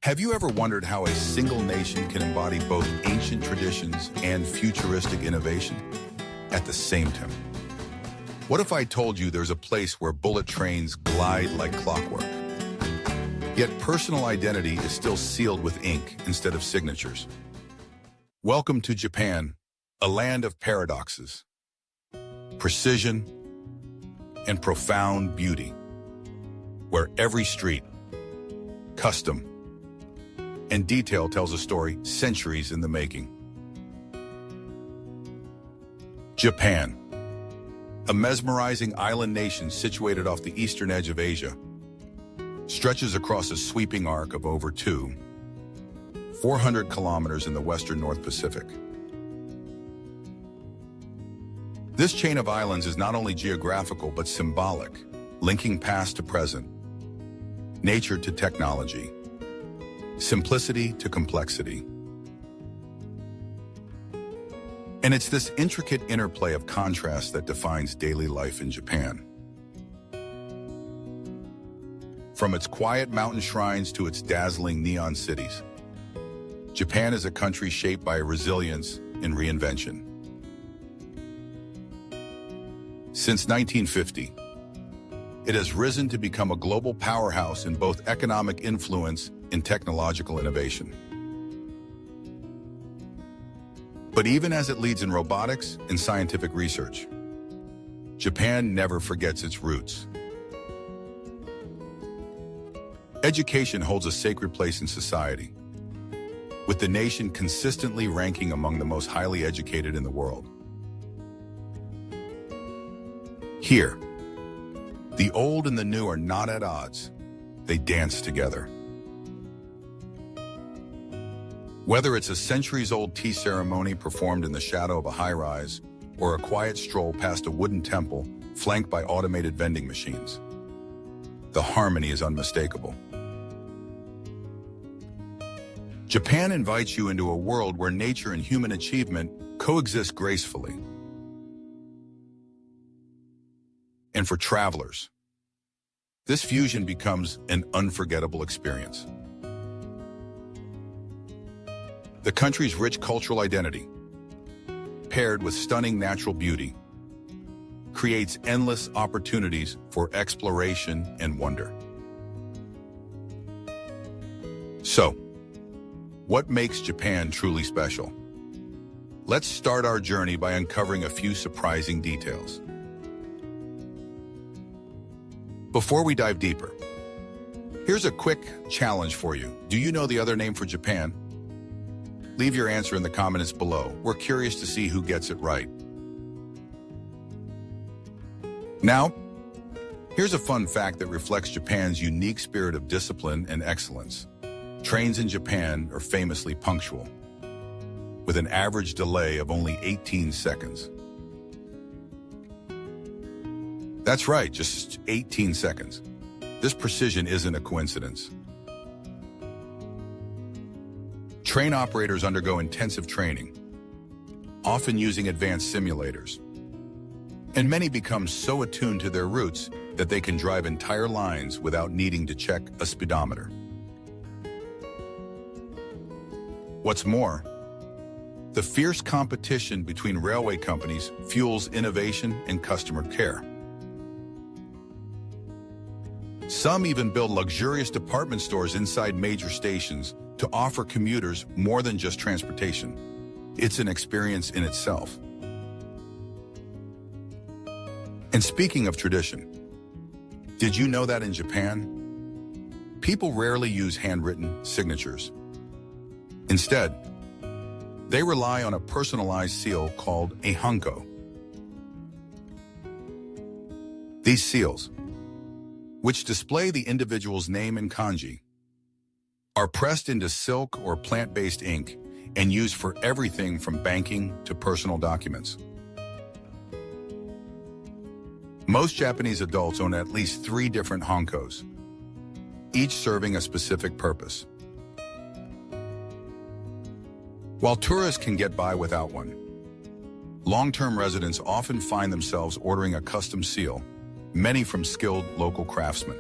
Have you ever wondered how a single nation can embody both ancient traditions and futuristic innovation at the same time? What if I told you there's a place where bullet trains glide like clockwork, yet personal identity is still sealed with ink instead of signatures? Welcome to Japan, a land of paradoxes, precision, and profound beauty, where every street, custom, and detail tells a story centuries in the making. Japan, a mesmerizing island nation situated off the eastern edge of Asia, stretches across a sweeping arc of over 400 kilometers in the western North Pacific. This chain of islands is not only geographical but symbolic, linking past to present, nature to technology, simplicity to complexity. And it's this intricate interplay of contrast that defines daily life in Japan. From its quiet mountain shrines to its dazzling neon cities, Japan is a country shaped by resilience and reinvention. Since 1950, it has risen to become a global powerhouse in both economic influence and technological innovation. But even as it leads in robotics and scientific research, Japan never forgets its roots. Education holds a sacred place in society, with the nation consistently ranking among the most highly educated in the world. Here, the old and the new are not at odds. They dance together. Whether it's a centuries-old tea ceremony performed in the shadow of a high-rise or a quiet stroll past a wooden temple flanked by automated vending machines, the harmony is unmistakable. Japan invites you into a world where nature and human achievement coexist gracefully. And for travelers, this fusion becomes an unforgettable experience. The country's rich cultural identity, paired with stunning natural beauty, creates endless opportunities for exploration and wonder. So, what makes Japan truly special? Let's start our journey by uncovering a few surprising details. Before we dive deeper, here's a quick challenge for you. Do you know the other name for Japan? Leave your answer in the comments below. We're curious to see who gets it right. Now, here's a fun fact that reflects Japan's unique spirit of discipline and excellence. Trains in Japan are famously punctual, with an average delay of only 18 seconds. That's right, just 18 seconds. This precision isn't a coincidence. Train operators undergo intensive training, often using advanced simulators. And many become so attuned to their routes that they can drive entire lines without needing to check a speedometer. What's more, the fierce competition between railway companies fuels innovation and customer care. Some even build luxurious department stores inside major stations to offer commuters more than just transportation. It's an experience in itself. And speaking of tradition, did you know that in Japan, people rarely use handwritten signatures? Instead, they rely on a personalized seal called a hanko. These seals, which display the individual's name in kanji, are pressed into silk or plant-based ink and used for everything from banking to personal documents. Most Japanese adults own at least 3 different hankos, each serving a specific purpose. While tourists can get by without one, long-term residents often find themselves ordering a custom seal, many from skilled local craftsmen.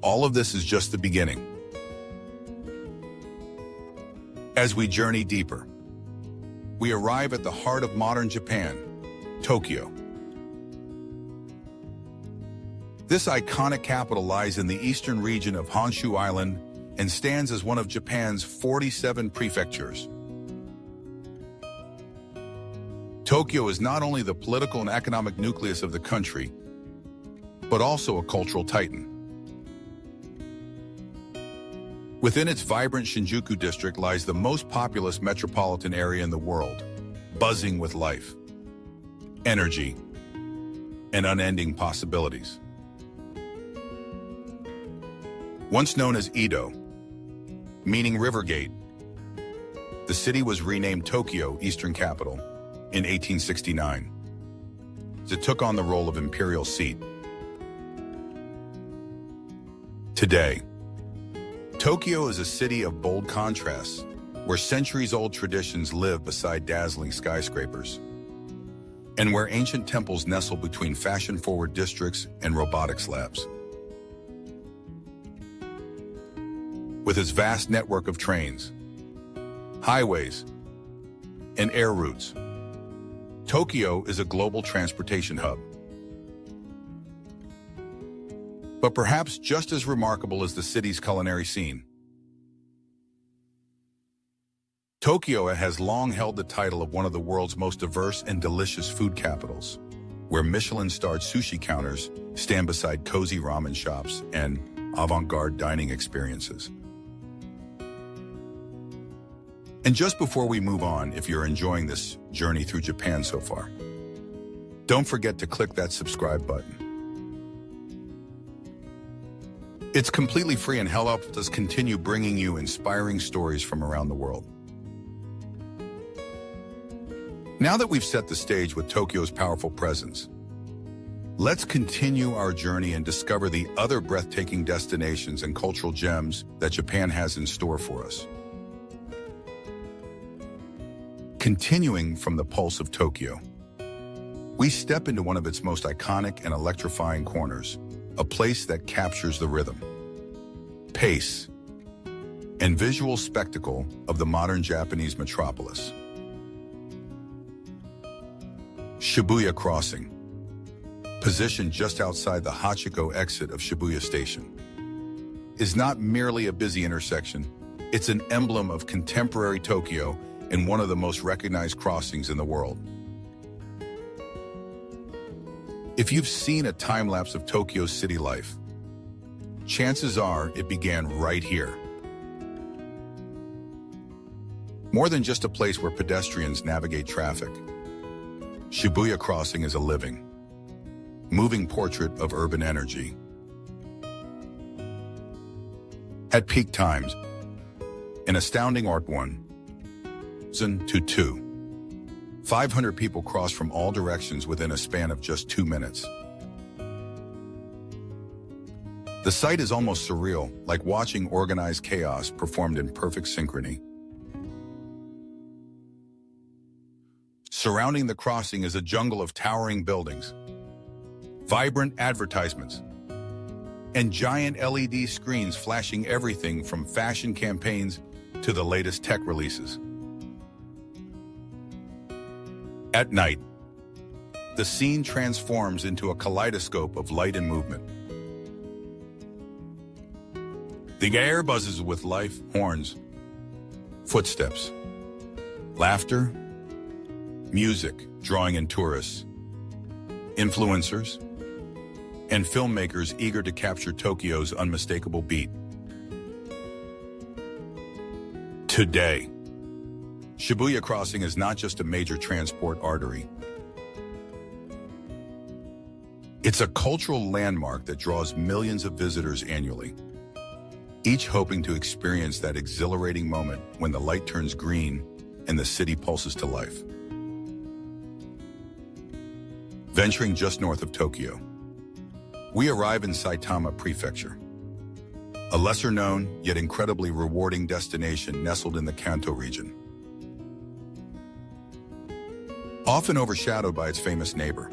all of this is just the beginning. As we journey deeper, we arrive at the heart of modern Japan, Tokyo. This iconic capital lies in the eastern region of Honshu Island and stands as one of Japan's 47 prefectures. Tokyo is not only the political and economic nucleus of the country, but also a cultural titan. Within its vibrant Shinjuku district lies the most populous metropolitan area in the world, buzzing with life, energy, and unending possibilities. Once known as Edo, meaning River Gate, the city was renamed Tokyo, Eastern Capital, in 1869. It took on the role of imperial seat. Today, Tokyo is a city of bold contrasts, where centuries-old traditions live beside dazzling skyscrapers, and where ancient temples nestle between fashion-forward districts and robotics labs. With its vast network of trains, highways, and air routes, Tokyo is a global transportation hub. But perhaps just as remarkable is the city's culinary scene. Tokyo has long held the title of one of the world's most diverse and delicious food capitals, where Michelin-starred sushi counters stand beside cozy ramen shops and avant-garde dining experiences. And just before we move on, if you're enjoying this journey through Japan so far, don't forget to click that subscribe button. It's completely free and helps us continue bringing you inspiring stories from around the world. Now that we've set the stage with Tokyo's powerful presence, let's continue our journey and discover the other breathtaking destinations and cultural gems that Japan has in store for us. Continuing from the pulse of Tokyo, we step into one of its most iconic and electrifying corners, a place that captures the rhythm, pace, and visual spectacle of the modern Japanese metropolis. Shibuya Crossing, positioned just outside the Hachiko exit of Shibuya Station, is not merely a busy intersection, it's an emblem of contemporary Tokyo and one of the most recognized crossings in the world. If you've seen a time-lapse of Tokyo's city life, chances are it began right here. More than just a place where pedestrians navigate traffic, Shibuya Crossing is a living, moving portrait of urban energy. At peak times, an astounding art 500 people cross from all directions within a span of just 2 minutes. The sight is almost surreal, like watching organized chaos performed in perfect synchrony. Surrounding the crossing is a jungle of towering buildings, vibrant advertisements, and giant LED screens flashing everything from fashion campaigns to the latest tech releases. At night, the scene transforms into a kaleidoscope of light and movement. The air buzzes with life, horns, footsteps, laughter, music drawing in tourists, influencers, and filmmakers eager to capture Tokyo's unmistakable beat. Today, Shibuya Crossing is not just a major transport artery. It's a cultural landmark that draws millions of visitors annually, each hoping to experience that exhilarating moment when the light turns green and the city pulses to life. Venturing just north of Tokyo, we arrive in Saitama Prefecture, a lesser-known yet incredibly rewarding destination nestled in the Kanto region. Often overshadowed by its famous neighbor,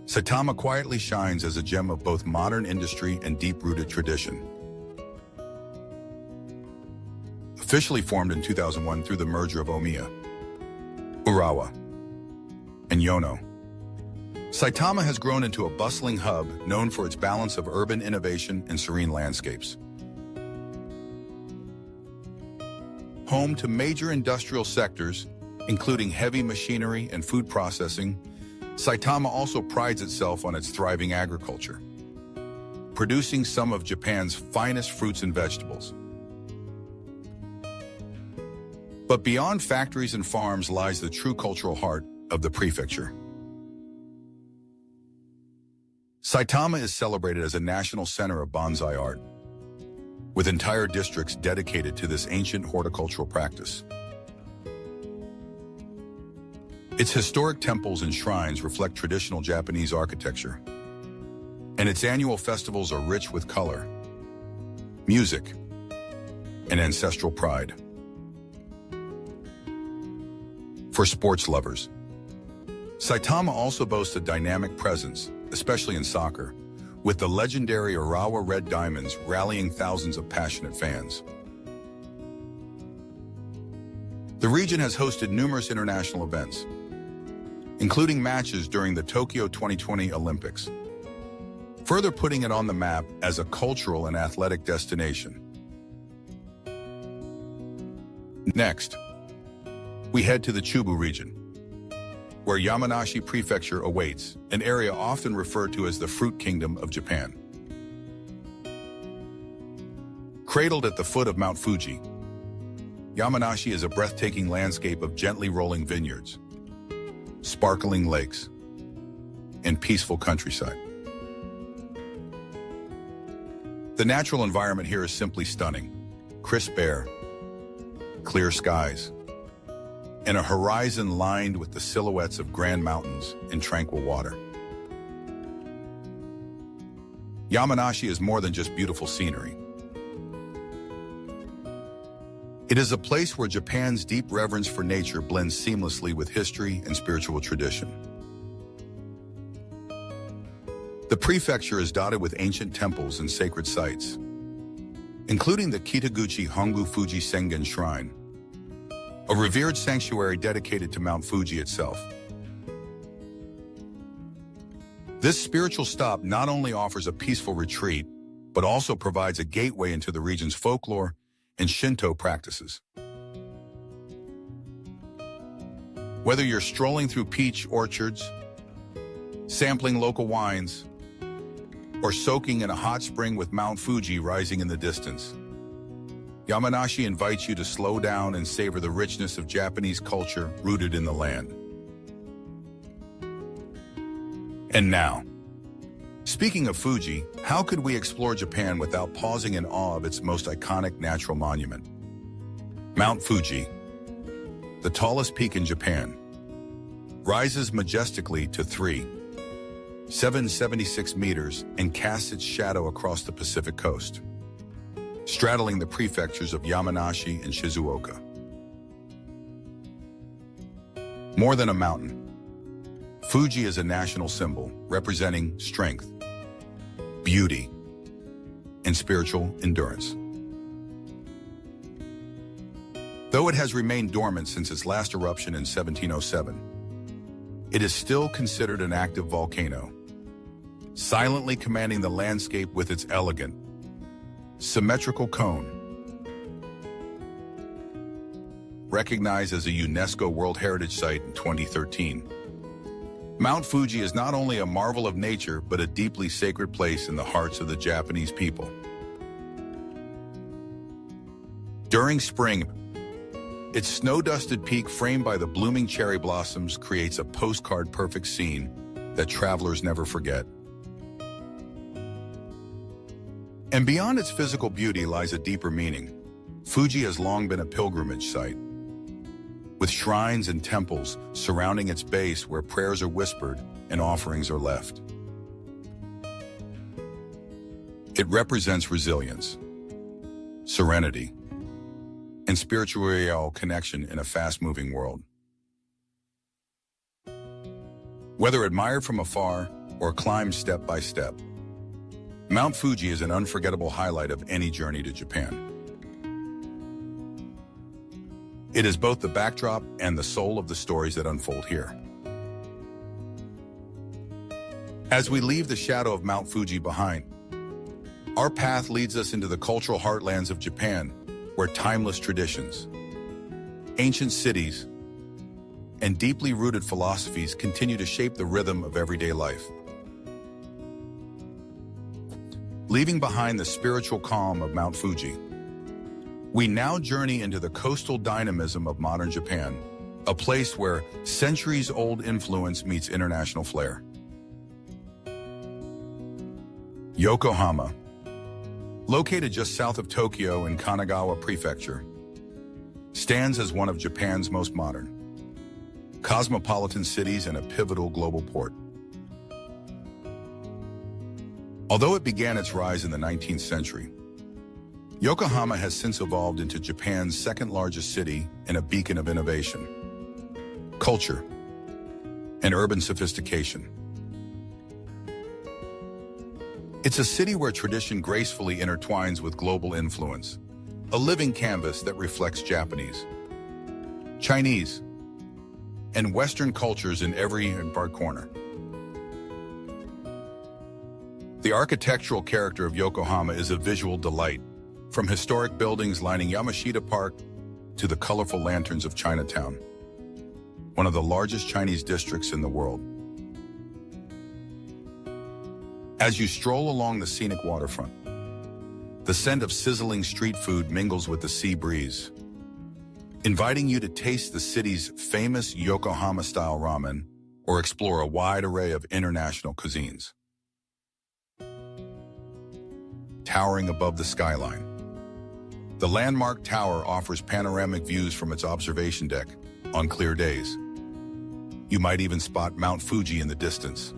Saitama quietly shines as a gem of both modern industry and deep-rooted tradition. Officially formed in 2001 through the merger of Omiya, Urawa, and Yono, Saitama has grown into a bustling hub known for its balance of urban innovation and serene landscapes. Home to major industrial sectors, including heavy machinery and food processing, Saitama also prides itself on its thriving agriculture, producing some of Japan's finest fruits and vegetables. But beyond factories and farms lies the true cultural heart of the prefecture. Saitama is celebrated as a national center of bonsai art, with entire districts dedicated to this ancient horticultural practice. Its historic temples and shrines reflect traditional Japanese architecture, and its annual festivals are rich with color, music, and ancestral pride. For sports lovers, Saitama also boasts a dynamic presence, especially in soccer, with the legendary Urawa Red Diamonds rallying thousands of passionate fans. The region has hosted numerous international events, including matches during the Tokyo 2020 Olympics, further putting it on the map as a cultural and athletic destination. Next, we head to the Chubu region, where Yamanashi Prefecture awaits, an area often referred to as the Fruit Kingdom of Japan. Cradled at the foot of Mount Fuji, Yamanashi is a breathtaking landscape of gently rolling vineyards, sparkling lakes, and peaceful countryside. The natural environment here is simply stunning. Crisp air, clear skies, and a horizon lined with the silhouettes of grand mountains and tranquil water. Yamanashi is more than just beautiful scenery. It is a place where Japan's deep reverence for nature blends seamlessly with history and spiritual tradition. The prefecture is dotted with ancient temples and sacred sites, including the Kitaguchi Hongu Fuji Sengen Shrine, a revered sanctuary dedicated to Mount Fuji itself. This spiritual stop not only offers a peaceful retreat, but also provides a gateway into the region's folklore and Shinto practices. Whether you're strolling through peach orchards, sampling local wines, or soaking in a hot spring with Mount Fuji rising in the distance, Yamanashi invites you to slow down and savor the richness of Japanese culture rooted in the land. And now, speaking of Fuji, how could we explore Japan without pausing in awe of its most iconic natural monument? Mount Fuji, the tallest peak in Japan, rises majestically to 776 meters and casts its shadow across the Pacific coast, straddling the prefectures of Yamanashi and Shizuoka. More than a mountain, Fuji is a national symbol representing strength, beauty, and spiritual endurance. Though it has remained dormant since its last eruption in 1707, it is still considered an active volcano, silently commanding the landscape with its elegant, symmetrical cone. Recognized as a UNESCO World Heritage Site in 2013, Mount Fuji is not only a marvel of nature, but a deeply sacred place in the hearts of the Japanese people. During spring, its snow-dusted peak framed by the blooming cherry blossoms creates a postcard-perfect scene that travelers never forget. And beyond its physical beauty lies a deeper meaning. Fuji has long been a pilgrimage site, with shrines and temples surrounding its base where prayers are whispered and offerings are left. It represents resilience, serenity, and spiritual connection in a fast-moving world. Whether admired from afar or climb step by step. Mount Fuji is an unforgettable highlight of any journey to Japan. It is both the backdrop and the soul of the stories that unfold here. As we leave the shadow of Mount Fuji behind, our path leads us into the cultural heartlands of Japan, where timeless traditions, ancient cities, and deeply rooted philosophies continue to shape the rhythm of everyday life. Leaving behind the spiritual calm of Mount Fuji, we now journey into the coastal dynamism of modern Japan, a place where centuries-old influence meets international flair. Yokohama, located just south of Tokyo in Kanagawa Prefecture, stands as one of Japan's most modern, cosmopolitan cities and a pivotal global port. Although it began its rise in the 19th century, Yokohama has since evolved into Japan's second-largest city and a beacon of innovation, culture, and urban sophistication. It's a city where tradition gracefully intertwines with global influence, a living canvas that reflects Japanese, Chinese, and Western cultures in every corner. The architectural character of Yokohama is a visual delight, from historic buildings lining Yamashita Park to the colorful lanterns of Chinatown, one of the largest Chinese districts in the world. As you stroll along the scenic waterfront, the scent of sizzling street food mingles with the sea breeze, inviting you to taste the city's famous Yokohama-style ramen or explore a wide array of international cuisines. Towering above the skyline, the landmark tower offers panoramic views from its observation deck on clear days. You might even spot Mount Fuji in the distance.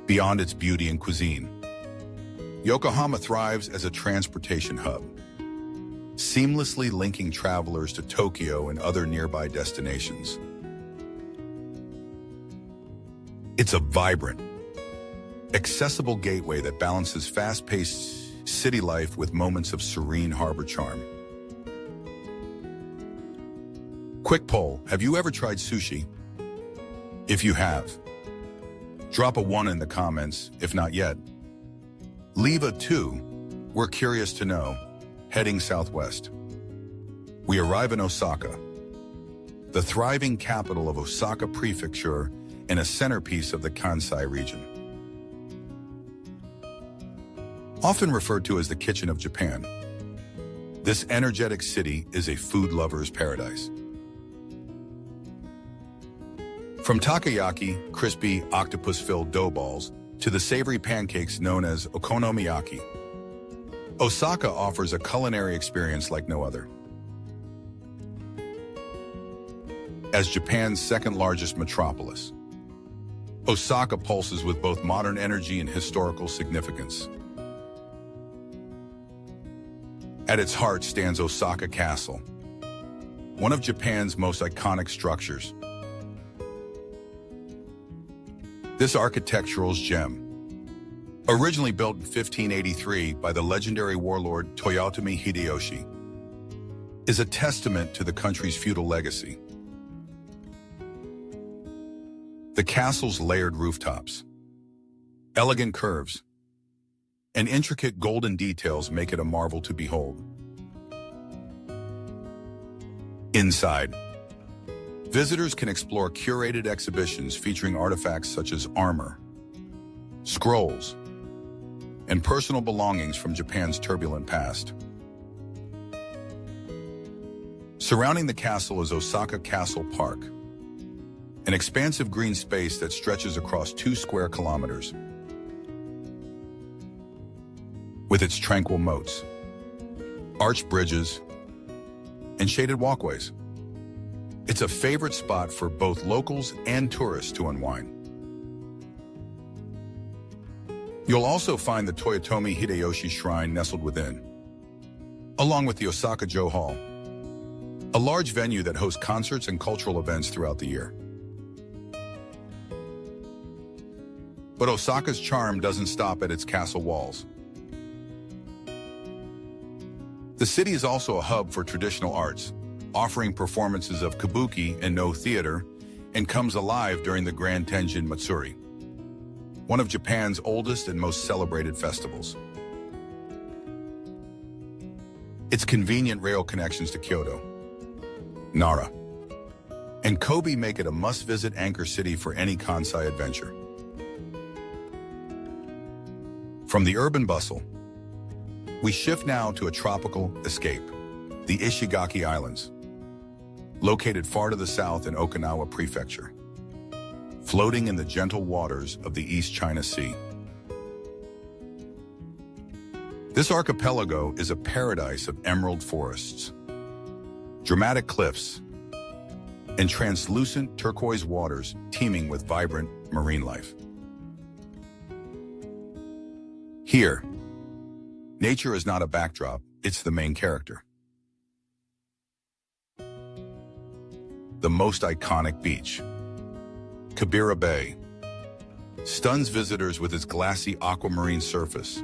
Beyond its beauty and cuisine, Yokohama thrives as a transportation hub, seamlessly linking travelers to Tokyo and other nearby destinations. It's a vibrant, accessible gateway that balances fast-paced city life with moments of serene harbor charm. Quick poll, have you ever tried sushi? If you have, drop a 1 in the comments. If not yet, leave a 2. We're curious to know. Heading southwest, we arrive in Osaka, the thriving capital of Osaka Prefecture and a centerpiece of the Kansai region. Often referred to as the kitchen of Japan, this energetic city is a food lover's paradise. From takoyaki, crispy octopus-filled dough balls, to the savory pancakes known as okonomiyaki, Osaka offers a culinary experience like no other. As Japan's second-largest metropolis, Osaka pulses with both modern energy and historical significance. At its heart stands Osaka Castle, one of Japan's most iconic structures. This architectural gem, originally built in 1583 by the legendary warlord Toyotomi Hideyoshi, is a testament to the country's feudal legacy. The castle's layered rooftops, elegant curves, and intricate golden details make it a marvel to behold. Inside, visitors can explore curated exhibitions featuring artifacts such as armor, scrolls, and personal belongings from Japan's turbulent past. Surrounding the castle is Osaka Castle Park, an expansive green space that stretches across 2 square kilometers. With its tranquil moats, arched bridges, and shaded walkways, it's a favorite spot for both locals and tourists to unwind. You'll also find the Toyotomi Hideyoshi Shrine nestled within, along with the Osaka-jo Hall, a large venue that hosts concerts and cultural events throughout the year. But Osaka's charm doesn't stop at its castle walls. The city is also a hub for traditional arts, offering performances of kabuki and no theater, and comes alive during the Grand Tenjin Matsuri, one of Japan's oldest and most celebrated festivals. Its convenient rail connections to Kyoto, Nara, and Kobe make it a must-visit anchor city for any Kansai adventure. From the urban bustle, we shift now to a tropical escape, the Ishigaki Islands, located far to the south in Okinawa Prefecture, floating in the gentle waters of the East China Sea. This archipelago is a paradise of emerald forests, dramatic cliffs, and translucent turquoise waters teeming with vibrant marine life. Here, nature is not a backdrop, it's the main character. The most iconic beach, Kibera Bay, stuns visitors with its glassy aquamarine surface,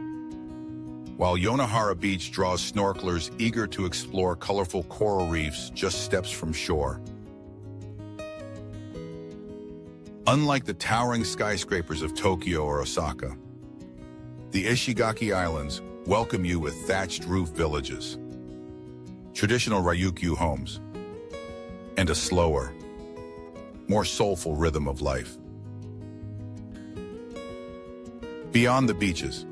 while Yonohara Beach draws snorkelers eager to explore colorful coral reefs just steps from shore. Unlike the towering skyscrapers of Tokyo or Osaka, the Ishigaki Islands welcome you with thatched roof villages, traditional Ryukyu homes, and a slower, more soulful rhythm of life. Beyond the beaches,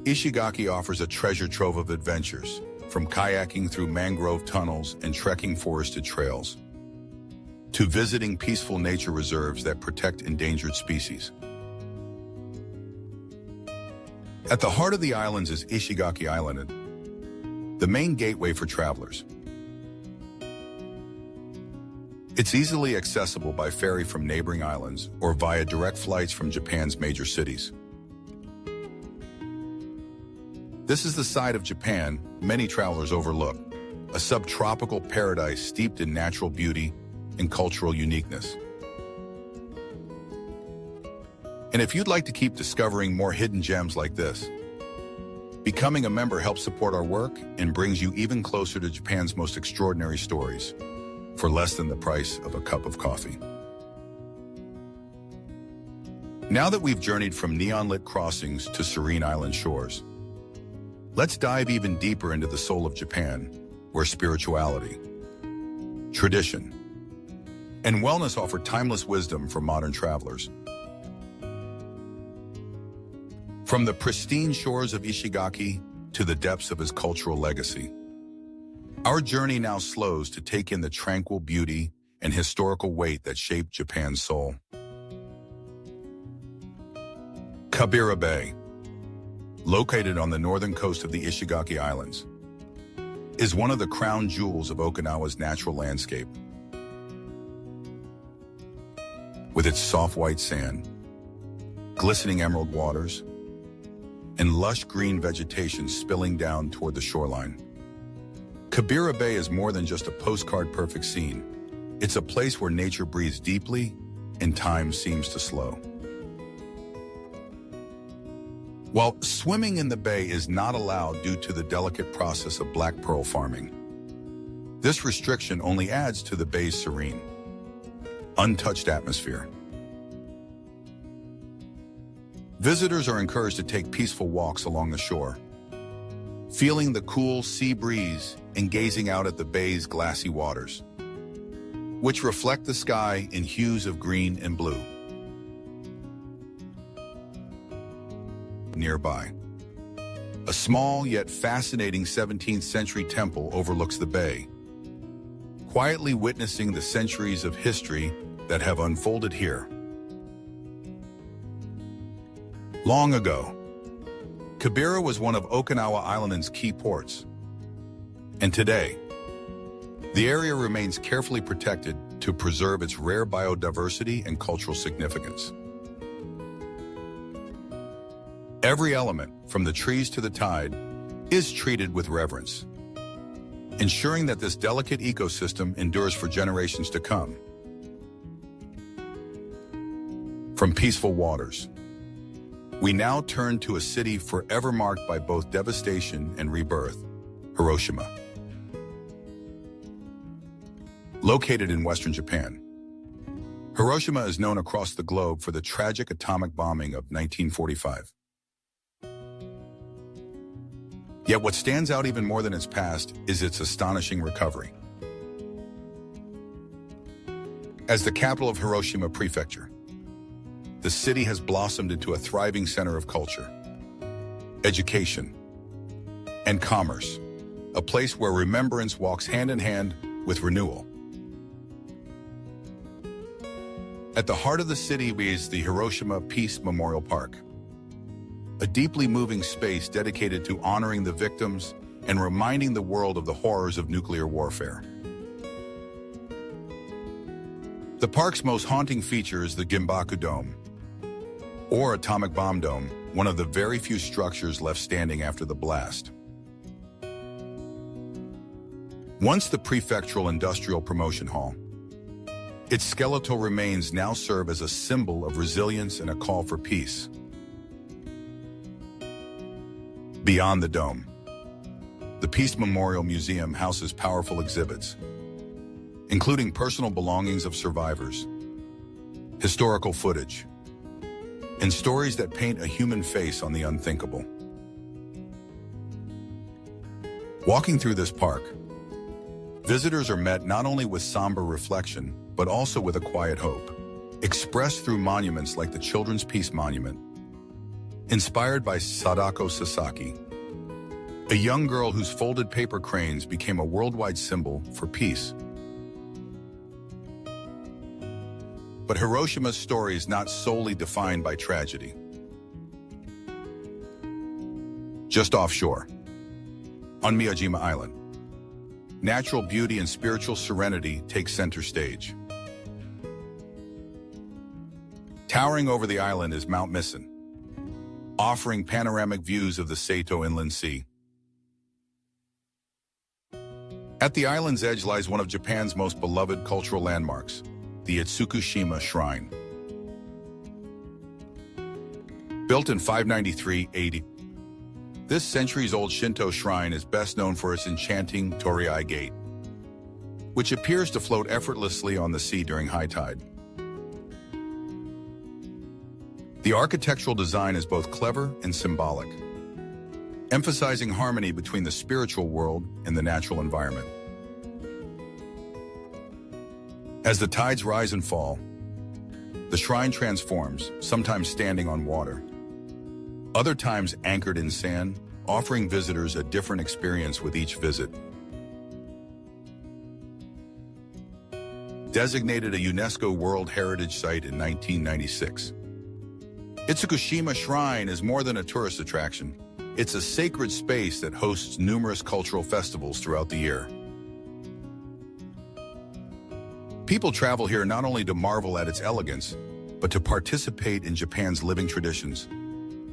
Ishigaki offers a treasure trove of adventures, from kayaking through mangrove tunnels and trekking forested trails, to visiting peaceful nature reserves that protect endangered species. At the heart of the islands is Ishigaki Island, the main gateway for travelers. It's easily accessible by ferry from neighboring islands or via direct flights from Japan's major cities. This is the side of Japan many travelers overlook, a subtropical paradise steeped in natural beauty and cultural uniqueness. And if you'd like to keep discovering more hidden gems like this, becoming a member helps support our work and brings you even closer to Japan's most extraordinary stories, for less than the price of a cup of coffee. Now that we've journeyed from neon-lit crossings to serene island shores, let's dive even deeper into the soul of Japan, where spirituality, tradition, and wellness offer timeless wisdom for modern travelers. From the pristine shores of Ishigaki to the depths of his cultural legacy, our journey now slows to take in the tranquil beauty and historical weight that shaped Japan's soul. Kibera Bay, located on the northern coast of the Ishigaki Islands, is one of the crown jewels of Okinawa's natural landscape. With its soft white sand, glistening emerald waters, and lush green vegetation spilling down toward the shoreline, Kibera Bay is more than just a postcard-perfect scene. It's a place where nature breathes deeply and time seems to slow. While swimming in the bay is not allowed due to the delicate process of black pearl farming, this restriction only adds to the bay's serene, untouched atmosphere. Visitors are encouraged to take peaceful walks along the shore, feeling the cool sea breeze and gazing out at the bay's glassy waters, which reflect the sky in hues of green and blue. Nearby, a small yet fascinating 17th century temple overlooks the bay, quietly witnessing the centuries of history that have unfolded here. Long ago, Kibera was one of Okinawa Island's key ports, and today, the area remains carefully protected to preserve its rare biodiversity and cultural significance. Every element, from the trees to the tide, is treated with reverence, ensuring that this delicate ecosystem endures for generations to come. From peaceful waters We now turn to a city forever marked by both devastation and rebirth, Hiroshima. Located in western Japan, Hiroshima is known across the globe for the tragic atomic bombing of 1945. Yet what stands out even more than its past is its astonishing recovery. As the capital of Hiroshima Prefecture, the city has blossomed into a thriving center of culture, education, and commerce, a place where remembrance walks hand in hand with renewal. At the heart of the city is the Hiroshima Peace Memorial Park, a deeply moving space dedicated to honoring the victims and reminding the world of the horrors of nuclear warfare. The park's most haunting feature is the Gimbaku Dome, or Atomic Bomb Dome, one of the very few structures left standing after the blast. Once the Prefectural Industrial Promotion Hall, its skeletal remains now serve as a symbol of resilience and a call for peace. Beyond the dome, the Peace Memorial Museum houses powerful exhibits, including personal belongings of survivors, historical footage, and stories that paint a human face on the unthinkable. Walking through this park, visitors are met not only with somber reflection, but also with a quiet hope, expressed through monuments like the Children's Peace Monument, inspired by Sadako Sasaki, a young girl whose folded paper cranes became a worldwide symbol for peace. But Hiroshima's story is not solely defined by tragedy. Just offshore, on Miyajima Island, natural beauty and spiritual serenity take center stage. Towering over the island is Mount Misen, offering panoramic views of the Saito Inland Sea. At the island's edge lies one of Japan's most beloved cultural landmarks, the Itsukushima Shrine. Built in 593 AD, this centuries-old Shinto shrine is best known for its enchanting Torii Gate, which appears to float effortlessly on the sea during high tide. The architectural design is both clever and symbolic, emphasizing harmony between the spiritual world and the natural environment. As the tides rise and fall, the shrine transforms, sometimes standing on water, other times anchored in sand, offering visitors a different experience with each visit. Designated a UNESCO World Heritage Site in 1996, Itsukushima Shrine is more than a tourist attraction. It's a sacred space that hosts numerous cultural festivals throughout the year. People travel here not only to marvel at its elegance, but to participate in Japan's living traditions,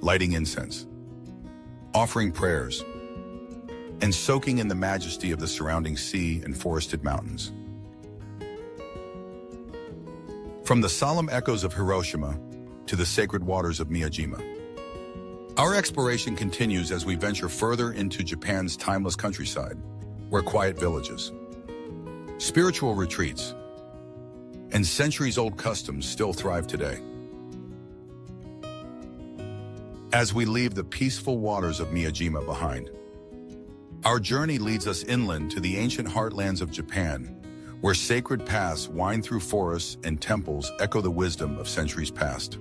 lighting incense, offering prayers, and soaking in the majesty of the surrounding sea and forested mountains. From the solemn echoes of Hiroshima to the sacred waters of Miyajima, our exploration continues as we venture further into Japan's timeless countryside, where quiet villages, spiritual retreats, and centuries-old customs still thrive today. As we leave the peaceful waters of Miyajima behind, our journey leads us inland to the ancient heartlands of Japan, where sacred paths wind through forests and temples echo the wisdom of centuries past.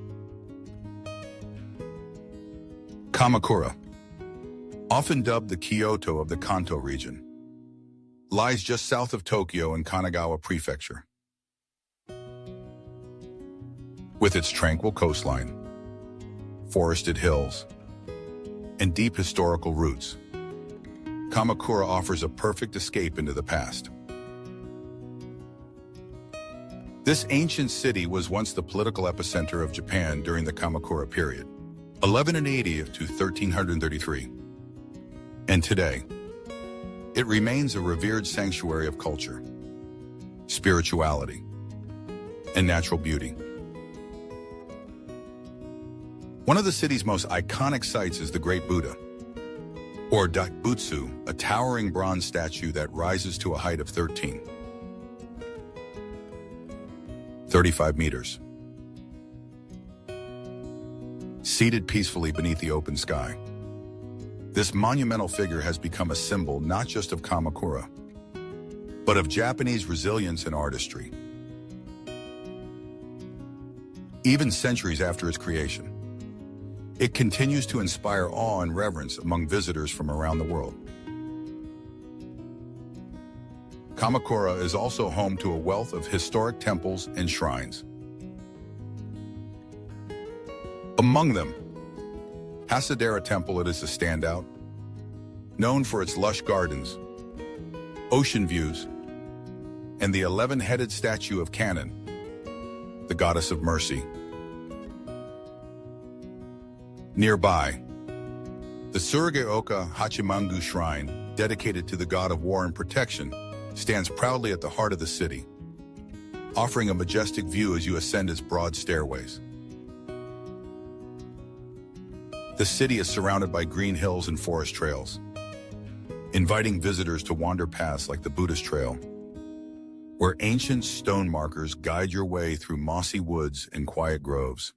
Kamakura, often dubbed the Kyoto of the Kanto region, lies just south of Tokyo in Kanagawa Prefecture. With its tranquil coastline, forested hills, and deep historical roots, Kamakura offers a perfect escape into the past. This ancient city was once the political epicenter of Japan during the Kamakura period, 1180 to 1333. And today, it remains a revered sanctuary of culture, spirituality, and natural beauty. One of the city's most iconic sights is the Great Buddha, or Dakbutsu, a towering bronze statue that rises to a height of 35 meters. Seated peacefully beneath the open sky, this monumental figure has become a symbol not just of Kamakura, but of Japanese resilience and artistry. Even centuries after its creation, it continues to inspire awe and reverence among visitors from around the world. Kamakura is also home to a wealth of historic temples and shrines. Among them, Hasadera Temple is a standout, known for its lush gardens, ocean views, and the 11-headed statue of Kannon, the goddess of mercy. Nearby, the Tsurugaoka Hachimangu Shrine, dedicated to the god of war and protection, stands proudly at the heart of the city, offering a majestic view as you ascend its broad stairways. The city is surrounded by green hills and forest trails, inviting visitors to wander paths like the Buddhist Trail, where ancient stone markers guide your way through mossy woods and quiet groves.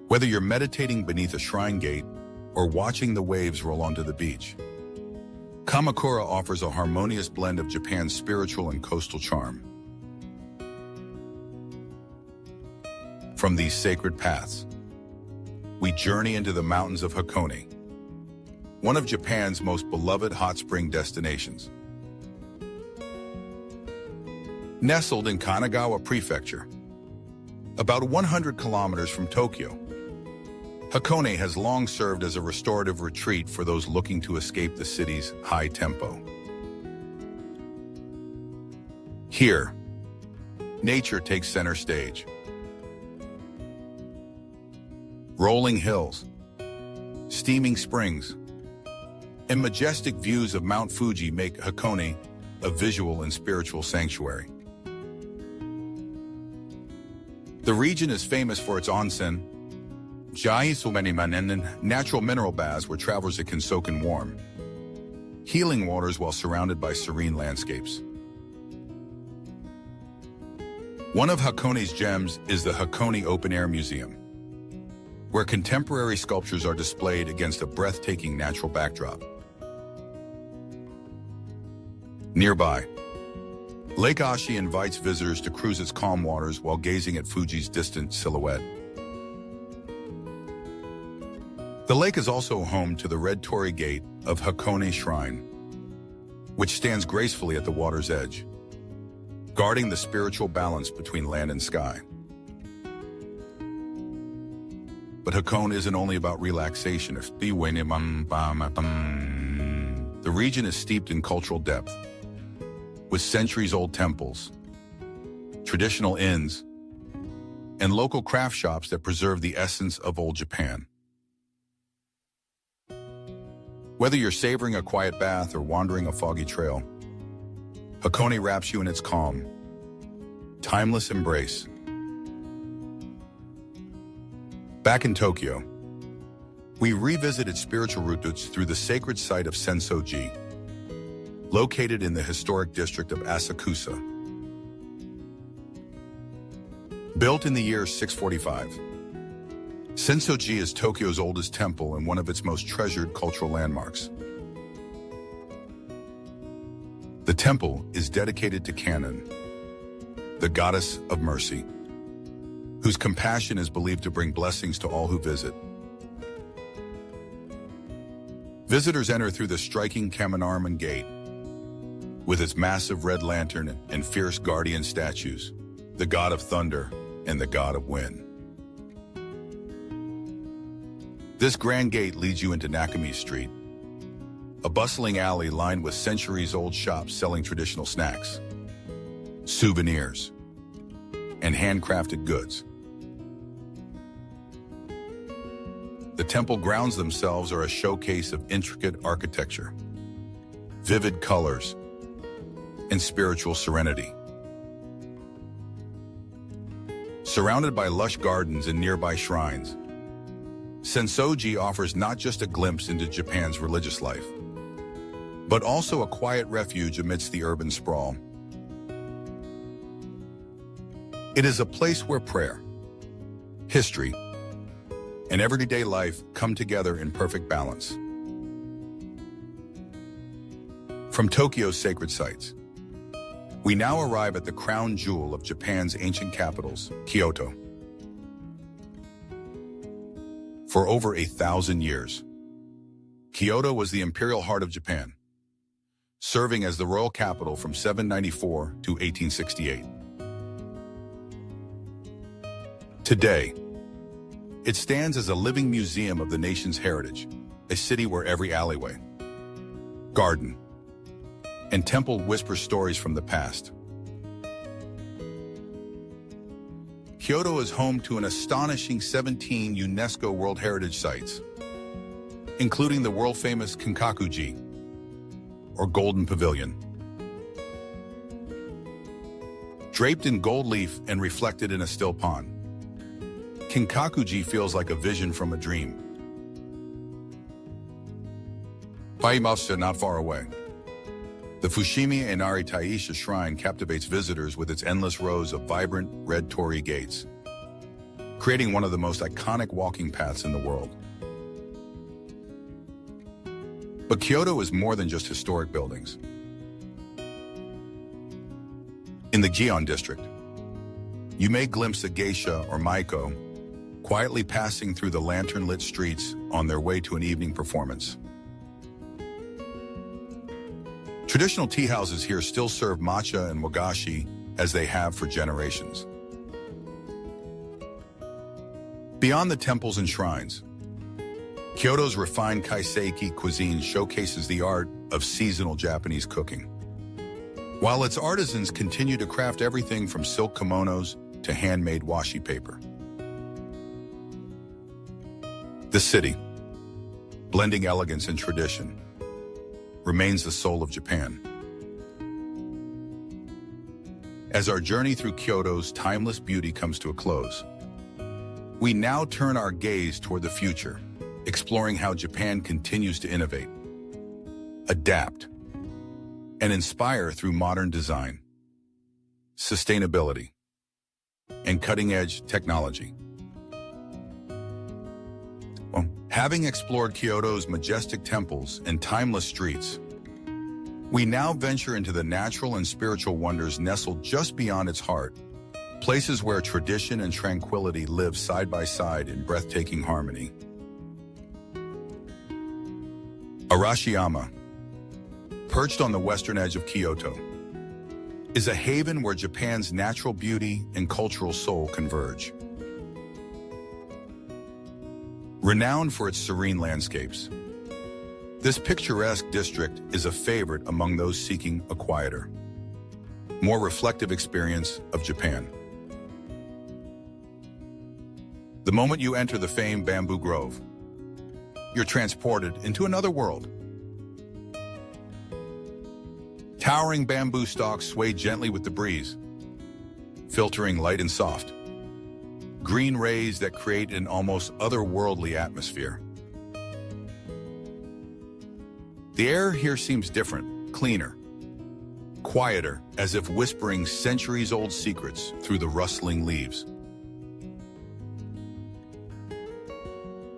Whether you're meditating beneath a shrine gate or watching the waves roll onto the beach, Kamakura offers a harmonious blend of Japan's spiritual and coastal charm. From these sacred paths, we journey into the mountains of Hakone, one of Japan's most beloved hot spring destinations. Nestled in Kanagawa Prefecture, about 100 kilometers from Tokyo, Hakone has long served as a restorative retreat for those looking to escape the city's high tempo. Here, nature takes center stage. Rolling hills, steaming springs, and majestic views of Mount Fuji make Hakone a visual and spiritual sanctuary. The region is famous for its onsen, natural mineral baths where travelers can soak in warm, healing waters while surrounded by serene landscapes. One of Hakone's gems is the Hakone Open Air Museum, where contemporary sculptures are displayed against a breathtaking natural backdrop. Nearby, Lake Ashi invites visitors to cruise its calm waters while gazing at Fuji's distant silhouette. The lake is also home to the Red Torii Gate of Hakone Shrine, which stands gracefully at the water's edge, guarding the spiritual balance between land and sky. But Hakone isn't only about relaxation. The region is steeped in cultural depth, with centuries-old temples, traditional inns, and local craft shops that preserve the essence of old Japan. Whether you're savoring a quiet bath or wandering a foggy trail, Hakone wraps you in its calm, timeless embrace. Back in Tokyo, we revisited spiritual roots through the sacred site of Sensoji, located in the historic district of Asakusa. Built in the year 645, Sensoji is Tokyo's oldest temple and one of its most treasured cultural landmarks. The temple is dedicated to Kannon, the goddess of mercy, whose compassion is believed to bring blessings to all who visit. Visitors enter through the striking Kaminarman Gate, with its massive red lantern and fierce guardian statues, the god of thunder and the god of wind. This grand gate leads you into Nakami Street, a bustling alley lined with centuries-old shops selling traditional snacks, souvenirs, and handcrafted goods. The temple grounds themselves are a showcase of intricate architecture, vivid colors, and spiritual serenity. Surrounded by lush gardens and nearby shrines, Sensoji offers not just a glimpse into Japan's religious life, but also a quiet refuge amidst the urban sprawl. It is a place where prayer, history, and everyday life come together in perfect balance. From Tokyo's sacred sites, we now arrive at the crown jewel of Japan's ancient capitals, Kyoto. For over 1,000 years, Kyoto was the imperial heart of Japan, serving as the royal capital from 794 to 1868. Today, it stands as a living museum of the nation's heritage, a city where every alleyway, garden, and temple whisper stories from the past. Kyoto is home to an astonishing 17 UNESCO World Heritage Sites, including the world-famous Kinkakuji, or Golden Pavilion. Draped in gold leaf and reflected in a still pond, Kinkakuji feels like a vision from a dream. Paimasa, not far away, the Fushimi Inari Taisha Shrine captivates visitors with its endless rows of vibrant red torii gates, creating one of the most iconic walking paths in the world. But Kyoto is more than just historic buildings. In the Gion district, you may glimpse a geisha or maiko quietly passing through the lantern-lit streets on their way to an evening performance. Traditional tea houses here still serve matcha and wagashi as they have for generations. Beyond the temples and shrines, Kyoto's refined kaiseki cuisine showcases the art of seasonal Japanese cooking. While its artisans continue to craft everything from silk kimonos to handmade washi paper. The city, blending elegance and tradition, remains the soul of Japan. As our journey through Kyoto's timeless beauty comes to a close, we now turn our gaze toward the future, exploring how Japan continues to innovate, adapt, and inspire through modern design, sustainability, and cutting-edge technology. Well, having explored Kyoto's majestic temples and timeless streets, we now venture into the natural and spiritual wonders nestled just beyond its heart, places where tradition and tranquility live side by side in breathtaking harmony. Arashiyama, perched on the western edge of Kyoto, is a haven where Japan's natural beauty and cultural soul converge. Renowned for its serene landscapes, this picturesque district is a favorite among those seeking a quieter, more reflective experience of Japan. The moment you enter the famed bamboo grove, you're transported into another world. Towering bamboo stalks sway gently with the breeze, filtering light and soft. Green rays that create an almost otherworldly atmosphere. The air here seems different, cleaner, quieter, as if whispering centuries-old secrets through the rustling leaves.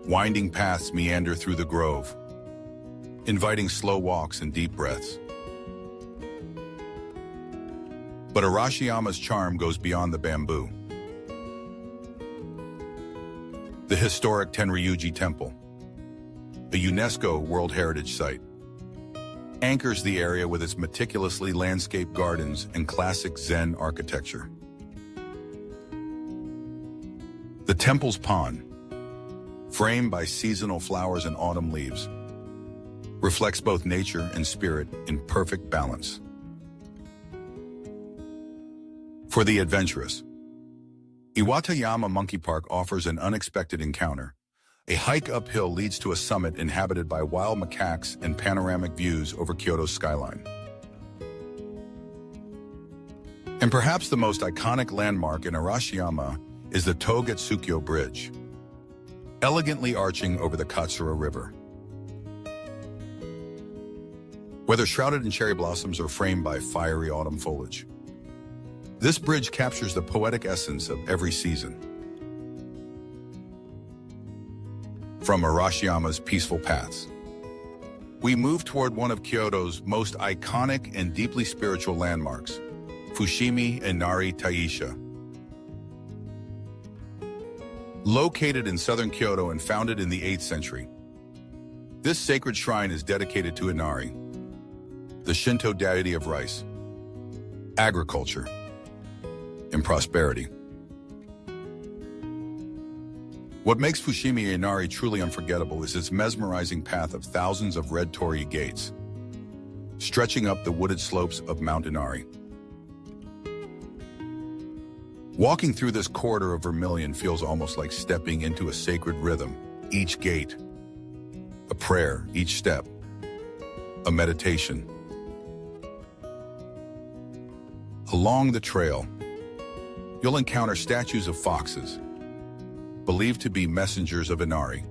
Winding paths meander through the grove, inviting slow walks and deep breaths. But Arashiyama's charm goes beyond the bamboo. The historic Tenryuji Temple, a UNESCO World Heritage Site, anchors the area with its meticulously landscaped gardens and classic Zen architecture. The temple's pond, framed by seasonal flowers and autumn leaves, reflects both nature and spirit in perfect balance. For the adventurous, Iwatayama Monkey Park offers an unexpected encounter. A hike uphill leads to a summit inhabited by wild macaques and panoramic views over Kyoto's skyline. And perhaps the most iconic landmark in Arashiyama is the Togetsukyo Bridge, elegantly arching over the Katsura River. Whether shrouded in cherry blossoms or framed by fiery autumn foliage, this bridge captures the poetic essence of every season. From Arashiyama's peaceful paths, we move toward one of Kyoto's most iconic and deeply spiritual landmarks, Fushimi Inari Taisha. Located in southern Kyoto and founded in the 8th century, this sacred shrine is dedicated to Inari, the Shinto deity of rice, agriculture, and prosperity. What makes Fushimi Inari truly unforgettable is its mesmerizing path of thousands of red torii gates, stretching up the wooded slopes of Mount Inari. Walking through this corridor of vermilion feels almost like stepping into a sacred rhythm. Each gate, a prayer; each step, a meditation. Along the trail, you'll encounter statues of foxes, believed to be messengers of Inari,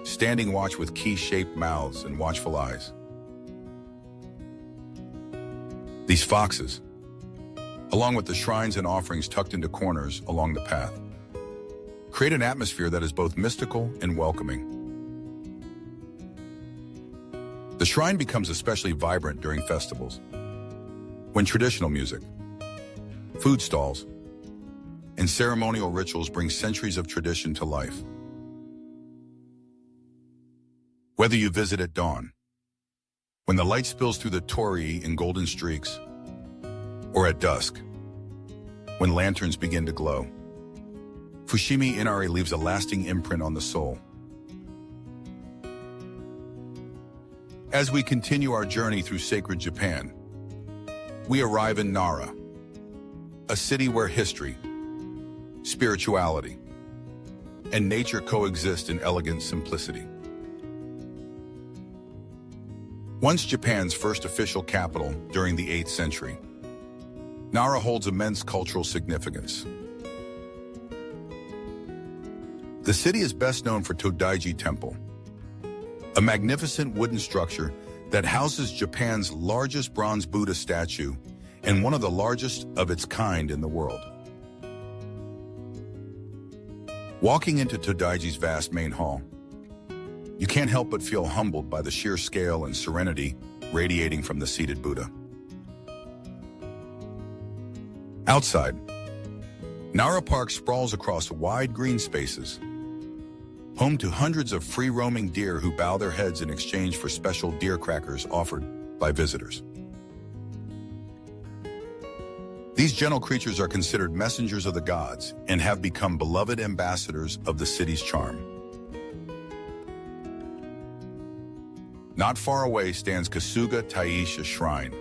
standing watch with key-shaped mouths and watchful eyes. These foxes, along with the shrines and offerings tucked into corners along the path, create an atmosphere that is both mystical and welcoming. The shrine becomes especially vibrant during festivals, when traditional music, food stalls, and ceremonial rituals bring centuries of tradition to life. Whether you visit at dawn, when the light spills through the torii in golden streaks, or at dusk, when lanterns begin to glow, Fushimi Inari leaves a lasting imprint on the soul. As we continue our journey through sacred Japan, we arrive in Nara, a city where history, spirituality, and nature coexist in elegant simplicity. Once Japan's first official capital during the 8th century, Nara holds immense cultural significance. The city is best known for Todaiji Temple, a magnificent wooden structure that houses Japan's largest bronze Buddha statue and one of the largest of its kind in the world. Walking into Todaiji's vast main hall, you can't help but feel humbled by the sheer scale and serenity radiating from the seated Buddha. Outside, Nara Park sprawls across wide green spaces, home to hundreds of free-roaming deer who bow their heads in exchange for special deer crackers offered by visitors. These gentle creatures are considered messengers of the gods and have become beloved ambassadors of the city's charm. Not far away stands Kasuga Taisha Shrine,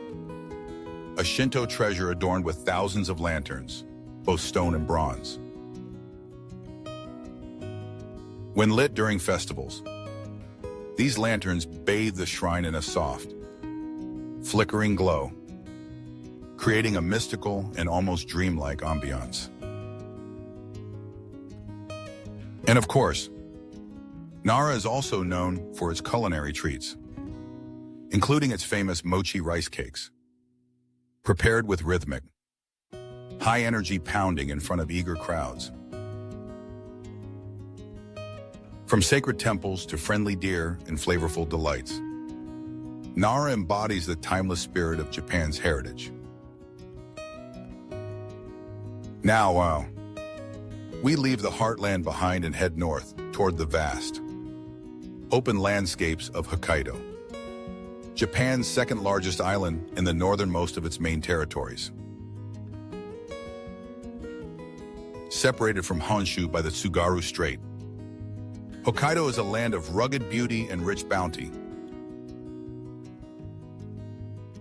a Shinto treasure adorned with thousands of lanterns, both stone and bronze. When lit during festivals, these lanterns bathe the shrine in a soft, flickering glow, creating a mystical and almost dreamlike ambiance. And of course, Nara is also known for its culinary treats, including its famous mochi rice cakes, prepared with rhythmic, high-energy pounding in front of eager crowds. From sacred temples to friendly deer and flavorful delights, Nara embodies the timeless spirit of Japan's heritage. Now, we leave the heartland behind and head north toward the vast, open landscapes of Hokkaido, Japan's second-largest island and the northernmost of its main territories. Separated from Honshu by the Tsugaru Strait, Hokkaido is a land of rugged beauty and rich bounty.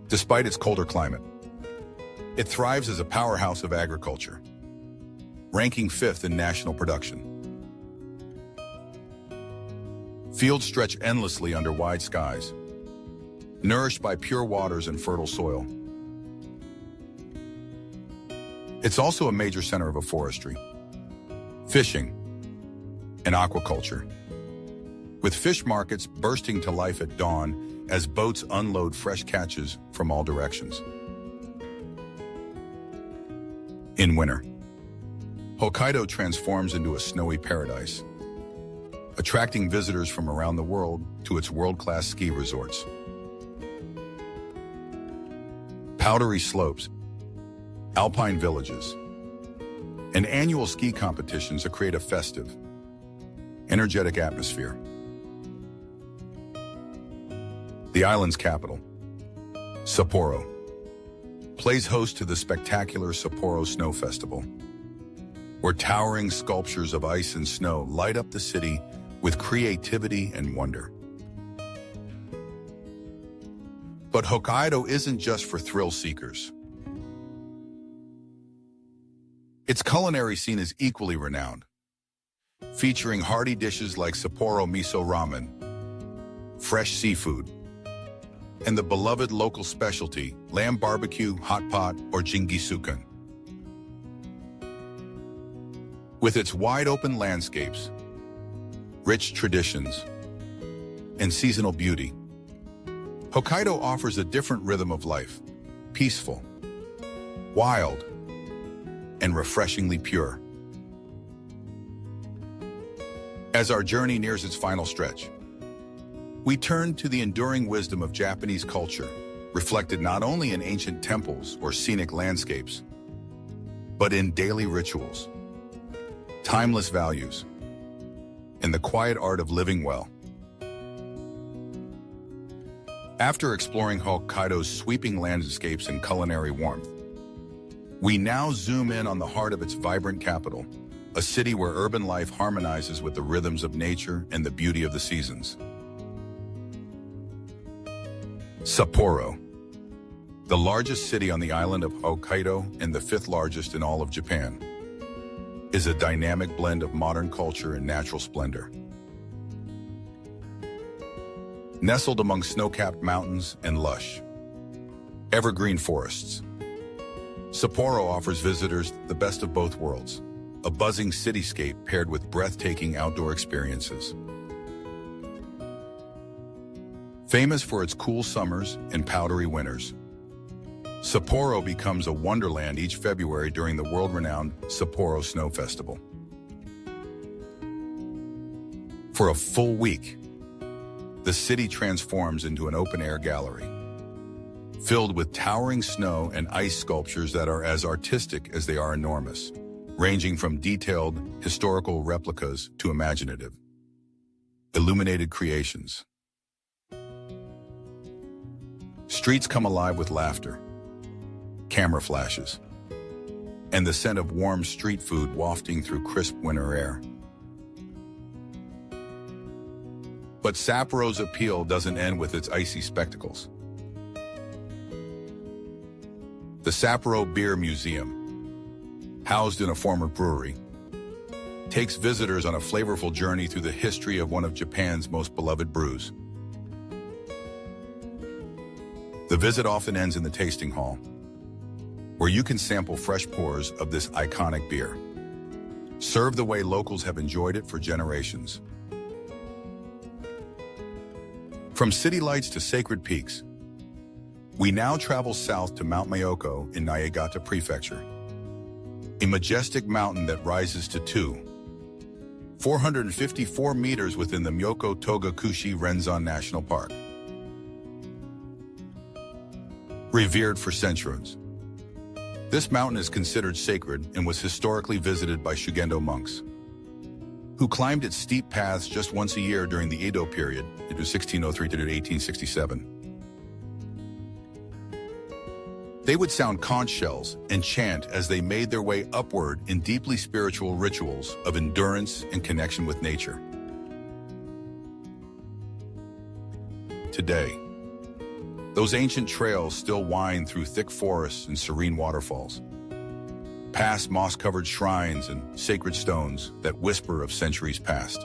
Despite its colder climate, it thrives as a powerhouse of agriculture, ranking 5th in national production. Fields stretch endlessly under wide skies, nourished by pure waters and fertile soil. It's also a major center of forestry, Fishing and aquaculture, with fish markets bursting to life at dawn as boats unload fresh catches from all directions. In winter, Hokkaido transforms into a snowy paradise, attracting visitors from around the world to its world-class ski resorts. Powdery slopes, alpine villages, and annual ski competitions create a festive, energetic atmosphere. The island's capital, Sapporo, plays host to the spectacular Sapporo Snow Festival, where towering sculptures of ice and snow light up the city with creativity and wonder. But Hokkaido isn't just for thrill seekers. Its culinary scene is equally renowned, featuring hearty dishes like Sapporo miso ramen, fresh seafood, and the beloved local specialty, lamb barbecue, hot pot, or jingisukan. With its wide-open landscapes, rich traditions, and seasonal beauty, Hokkaido offers a different rhythm of life, peaceful, wild, and refreshingly pure. As our journey nears its final stretch, we turn to the enduring wisdom of Japanese culture, reflected not only in ancient temples or scenic landscapes, but in daily rituals, timeless values, and the quiet art of living well. After exploring Hokkaido's sweeping landscapes and culinary warmth, we now zoom in on the heart of its vibrant capital, a city where urban life harmonizes with the rhythms of nature and the beauty of the seasons. Sapporo, the largest city on the island of Hokkaido and the fifth largest in all of Japan, is a dynamic blend of modern culture and natural splendor. Nestled among snow-capped mountains and lush, evergreen forests, Sapporo offers visitors the best of both worlds, a buzzing cityscape paired with breathtaking outdoor experiences. Famous for its cool summers and powdery winters, Sapporo becomes a wonderland each February during the world-renowned Sapporo Snow Festival. For a full week, the city transforms into an open-air gallery, filled with towering snow and ice sculptures that are as artistic as they are enormous, ranging from detailed historical replicas to imaginative, illuminated creations. Streets come alive with laughter, camera flashes, and the scent of warm street food wafting through crisp winter air. But Sapporo's appeal doesn't end with its icy spectacles. The Sapporo Beer Museum, housed in a former brewery, takes visitors on a flavorful journey through the history of one of Japan's most beloved brews. The visit often ends in the tasting hall, where you can sample fresh pours of this iconic beer, served the way locals have enjoyed it for generations. From city lights to sacred peaks, we now travel south to Mount Myoko in Niigata Prefecture, a majestic mountain that rises to 454 meters within the Myoko Togakushi Renzan National Park. Revered for centuries, this mountain is considered sacred and was historically visited by Shugendo monks, who climbed its steep paths just once a year during the Edo period, into 1603 to 1867. They would sound conch shells and chant as they made their way upward in deeply spiritual rituals of endurance and connection with nature. Today, those ancient trails still wind through thick forests and serene waterfalls, past moss-covered shrines and sacred stones that whisper of centuries past.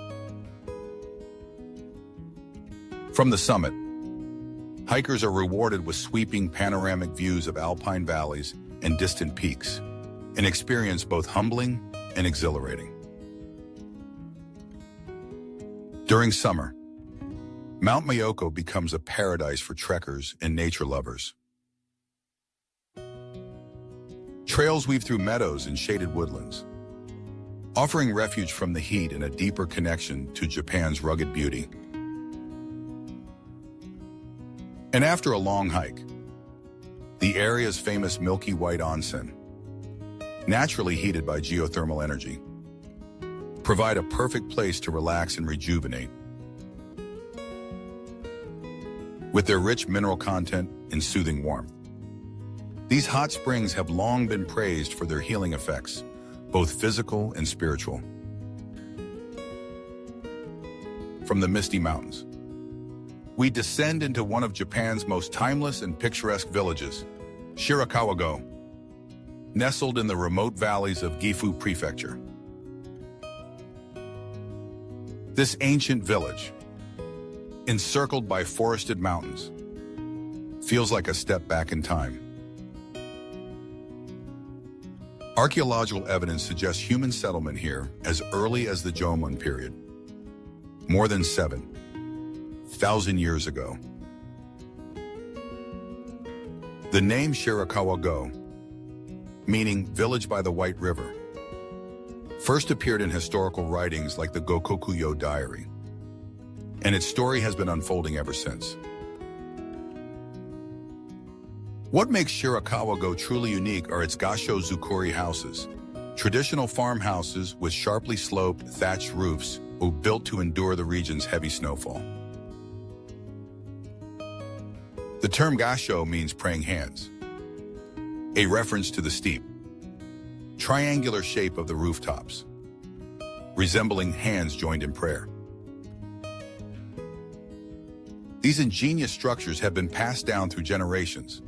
From the summit, hikers are rewarded with sweeping panoramic views of alpine valleys and distant peaks, an experience both humbling and exhilarating. During summer, Mount Myoko becomes a paradise for trekkers and nature lovers. Trails weave through meadows and shaded woodlands, offering refuge from the heat and a deeper connection to Japan's rugged beauty. And after a long hike, the area's famous milky white onsen, naturally heated by geothermal energy, provide a perfect place to relax and rejuvenate. With their rich mineral content and soothing warmth, these hot springs have long been praised for their healing effects, both physical and spiritual. From the misty mountains, we descend into one of Japan's most timeless and picturesque villages, Shirakawa-go, nestled in the remote valleys of Gifu Prefecture. This ancient village, encircled by forested mountains, feels like a step back in time. Archaeological evidence suggests human settlement here as early as the Jomon period, more than 7,000 years ago. The name Shirakawa-go, meaning village by the White River, first appeared in historical writings like the Gokokuyo Diary, and its story has been unfolding ever since. What makes Shirakawa-go truly unique are its gasho zukuri houses, traditional farmhouses with sharply sloped, thatched roofs built to endure the region's heavy snowfall. The term gasho means praying hands, a reference to the steep, triangular shape of the rooftops, resembling hands joined in prayer. These ingenious structures have been passed down through generations,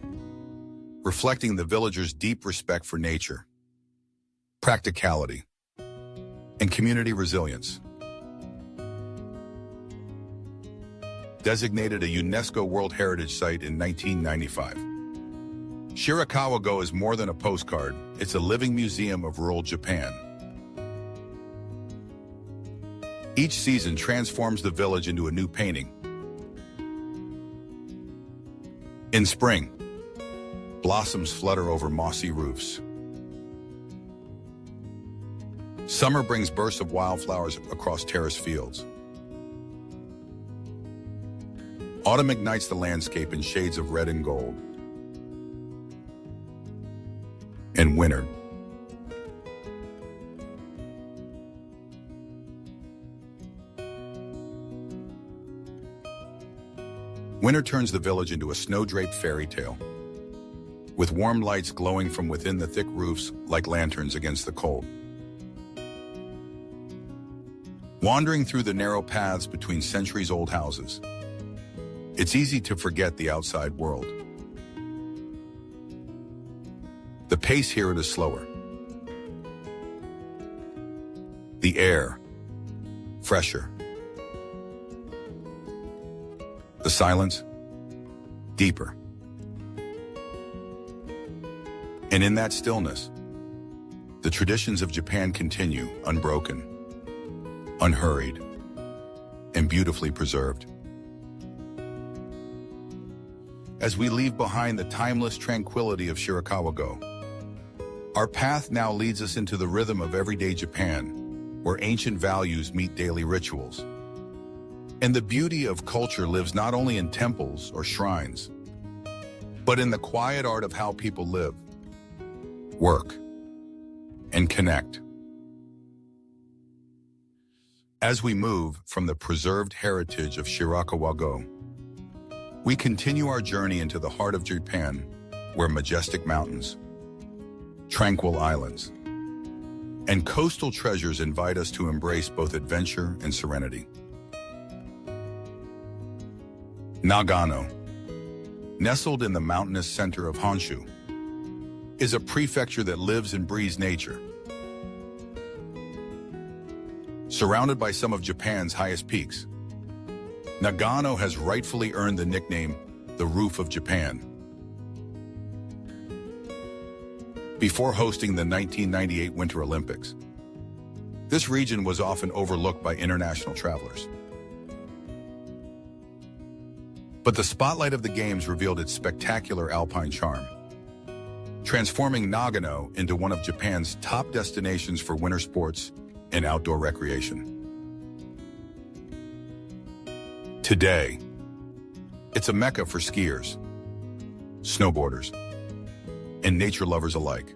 reflecting the villagers' deep respect for nature, practicality, and community resilience. Designated a UNESCO World Heritage Site in 1995, Shirakawa-go is more than a postcard, it's a living museum of rural Japan. Each season transforms the village into a new painting. In spring, blossoms flutter over mossy roofs. Summer brings bursts of wildflowers across terrace fields. Autumn ignites the landscape in shades of red and gold. And winter turns the village into a snow-draped fairy tale, with warm lights glowing from within the thick roofs like lanterns against the cold. Wandering through the narrow paths between centuries-old houses, it's easy to forget the outside world. The pace here is slower. The air, fresher. The silence, deeper. And in that stillness, the traditions of Japan continue, unbroken, unhurried, and beautifully preserved. As we leave behind the timeless tranquility of Shirakawa-go, our path now leads us into the rhythm of everyday Japan, where ancient values meet daily rituals. And the beauty of culture lives not only in temples or shrines, but in the quiet art of how people live, work, and connect. As we move from the preserved heritage of Shirakawa-go, we continue our journey into the heart of Japan, where majestic mountains, tranquil islands, and coastal treasures invite us to embrace both adventure and serenity. Nagano, nestled in the mountainous center of Honshu, is a prefecture that lives and breathes nature. Surrounded by some of Japan's highest peaks, Nagano has rightfully earned the nickname, the Roof of Japan. Before hosting the 1998 Winter Olympics, this region was often overlooked by international travelers. But the spotlight of the games revealed its spectacular alpine charm, transforming Nagano into one of Japan's top destinations for winter sports and outdoor recreation. Today, it's a mecca for skiers, snowboarders, and nature lovers alike.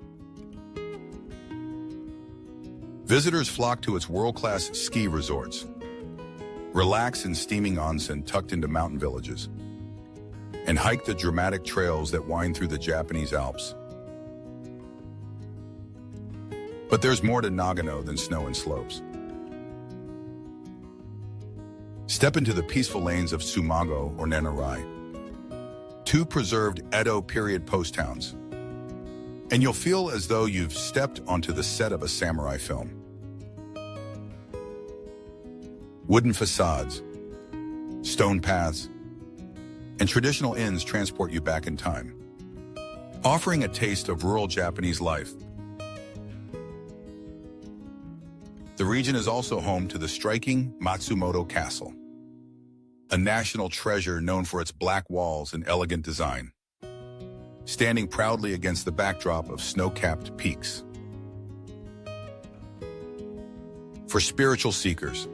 Visitors flock to its world-class ski resorts, relax in steaming onsen tucked into mountain villages, and hike the dramatic trails that wind through the Japanese Alps. But there's more to Nagano than snow and slopes. Step into the peaceful lanes of Tsumago or Nenarai, two preserved Edo period post towns, and you'll feel as though you've stepped onto the set of a samurai film. Wooden facades, stone paths, and traditional inns transport you back in time, offering a taste of rural Japanese life. The region is also home to the striking Matsumoto Castle, a national treasure known for its black walls and elegant design, standing proudly against the backdrop of snow-capped peaks. For spiritual seekers,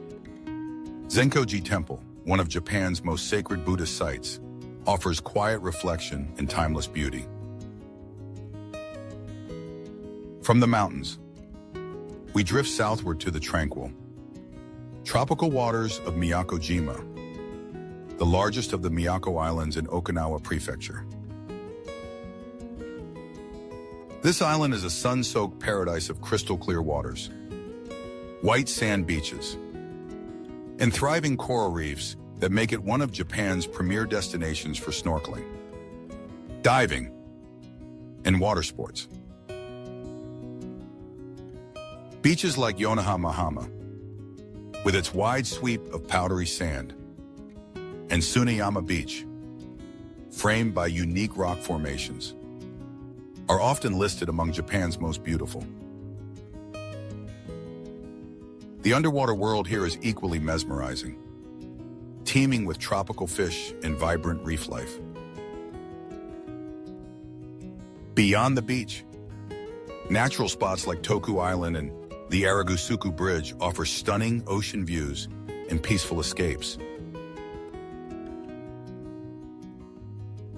Zenkoji Temple, one of Japan's most sacred Buddhist sites, offers quiet reflection and timeless beauty. From the mountains, we drift southward to the tranquil, tropical waters of Miyako-jima, the largest of the Miyako Islands in Okinawa Prefecture. This island is a sun-soaked paradise of crystal-clear waters, white sand beaches, and thriving coral reefs that make it one of Japan's premier destinations for snorkeling, diving, and water sports. Beaches like Yonohama, with its wide sweep of powdery sand, and Tsuneyama Beach, framed by unique rock formations, are often listed among Japan's most beautiful. The underwater world here is equally mesmerizing, teeming with tropical fish and vibrant reef life. Beyond the beach, natural spots like Toku Island and the Aragusuku Bridge offer stunning ocean views and peaceful escapes.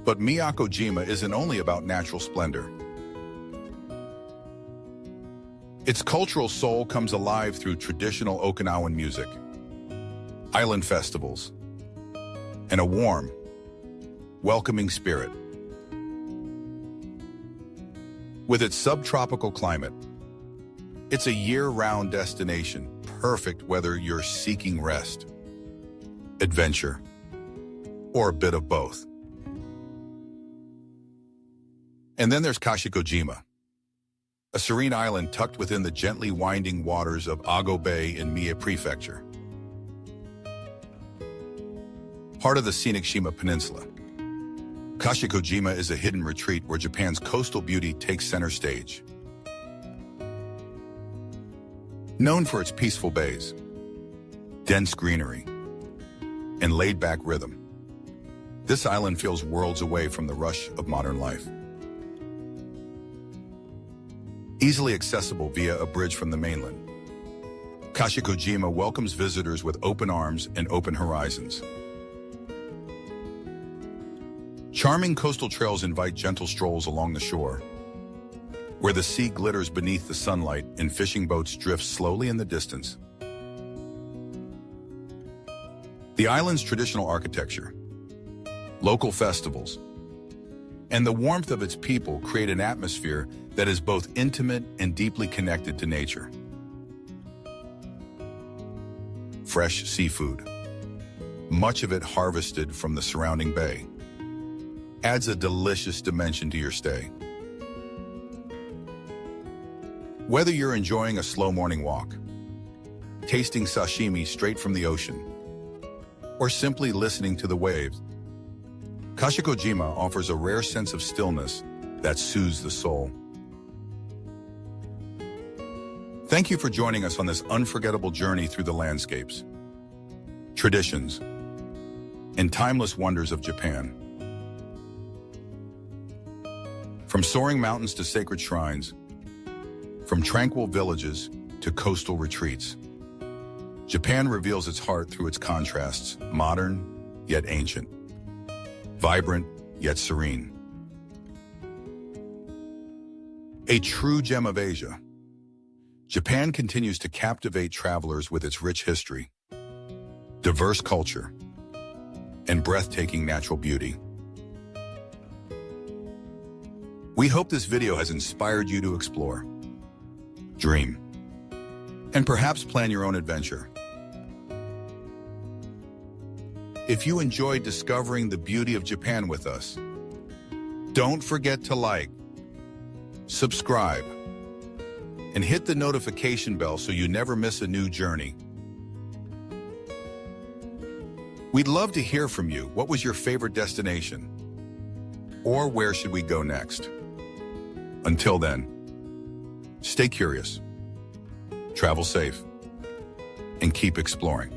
But Miyako-jima isn't only about natural splendor. Its cultural soul comes alive through traditional Okinawan music, island festivals, and a warm, welcoming spirit. With its subtropical climate, it's a year-round destination, perfect whether you're seeking rest, adventure, or a bit of both. And then there's Kashikojima, a serene island tucked within the gently winding waters of Ago Bay in Mie Prefecture. Part of the scenic Shima Peninsula, Kashikojima is a hidden retreat where Japan's coastal beauty takes center stage. Known for its peaceful bays, dense greenery, and laid-back rhythm, this island feels worlds away from the rush of modern life. Easily accessible via a bridge from the mainland, Kashikojima welcomes visitors with open arms and open horizons. Charming coastal trails invite gentle strolls along the shore, where the sea glitters beneath the sunlight and fishing boats drift slowly in the distance. The island's traditional architecture, local festivals, and the warmth of its people create an atmosphere that is both intimate and deeply connected to nature. Fresh seafood, much of it harvested from the surrounding bay, adds a delicious dimension to your stay. Whether you're enjoying a slow morning walk, tasting sashimi straight from the ocean, or simply listening to the waves, Kashikojima offers a rare sense of stillness that soothes the soul. Thank you for joining us on this unforgettable journey through the landscapes, traditions, and timeless wonders of Japan. From soaring mountains to sacred shrines, from tranquil villages to coastal retreats, Japan reveals its heart through its contrasts, modern yet ancient, vibrant yet serene. A true gem of Asia, Japan continues to captivate travelers with its rich history, diverse culture, and breathtaking natural beauty. We hope this video has inspired you to explore, dream, and perhaps plan your own adventure. If you enjoyed discovering the beauty of Japan with us, don't forget to like, subscribe, and hit the notification bell so you never miss a new journey. We'd love to hear from you. What was your favorite destination? Or where should we go next? Until then, stay curious, travel safe, and keep exploring.